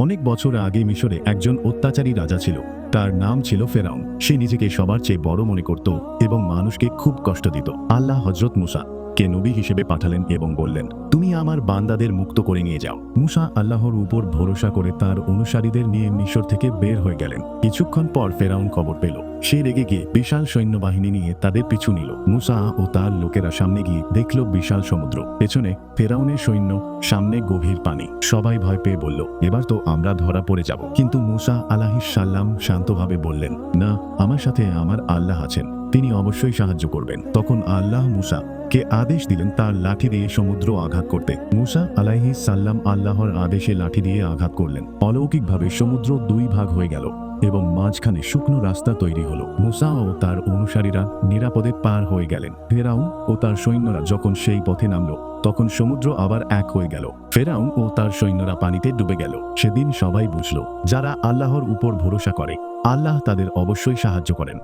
অনেক বছর আগে মিশরে একজন অত্যাচারী রাজা ছিল। তার নাম ছিল ফেরাউন। সে নিজেকে সবার চেয়ে বড় মনে করত এবং মানুষকে খুব কষ্ট দিত। আল্লাহ হযরত মুসা কে নবী হিসেবে পাঠালেন এবং বললেন, তুমি আমার বান্দাদের মুক্ত করে নিয়ে যাও। মুসা আল্লাহর উপর ভরসা করে তার অনুসারীদের নিয়ে মিশর থেকে বের হয়ে গেলেন। কিছুক্ষণ পর ফেরাউন খবর পেল। সে রেগে গিয়ে বিশাল সৈন্যবাহিনী নিয়ে তাদের পিছু নিল। মুসা ও তার লোকেরা সামনে গিয়ে দেখল বিশাল সমুদ্র, পেছনে ফেরাউনের সৈন্য, সামনে গভীর পানি। সবাই ভয় পেয়ে বলল, এবার তো আমরা ধরা পড়ে যাব। কিন্তু মুসা আলাইহিস সালাম শান্তভাবে বললেন, না, আমার সাথে আমার আল্লাহ আছেন, তিনি অবশ্যই সাহায্য করবেন। তখন আল্লাহ মুসা কে আদেশ দিলেন তার লাঠি দিয়ে সমুদ্র আঘাত করতে। মুসা আলাইহিস সালাম আল্লাহর আদেশে লাঠি দিয়ে আঘাত করলেন। অলৌকিকভাবে সমুদ্র দুই ভাগ হয়ে গেল এবং মাঝখানে শুকনো রাস্তা তৈরি হলো। মুসা ও তার অনুসারীরা নিরাপদে পার হয়ে গেলেন। ফেরাউন ও তার সৈন্যরা যখন সেই পথে নামল, তখন সমুদ্র আবার এক হয়ে গেল। ফেরাউন ও তার সৈন্যরা পানিতে ডুবে গেল। সেদিন সবাই বুঝল, যারা আল্লাহর উপর ভরসা করে, আল্লাহ তাদের অবশ্যই সাহায্য করেন।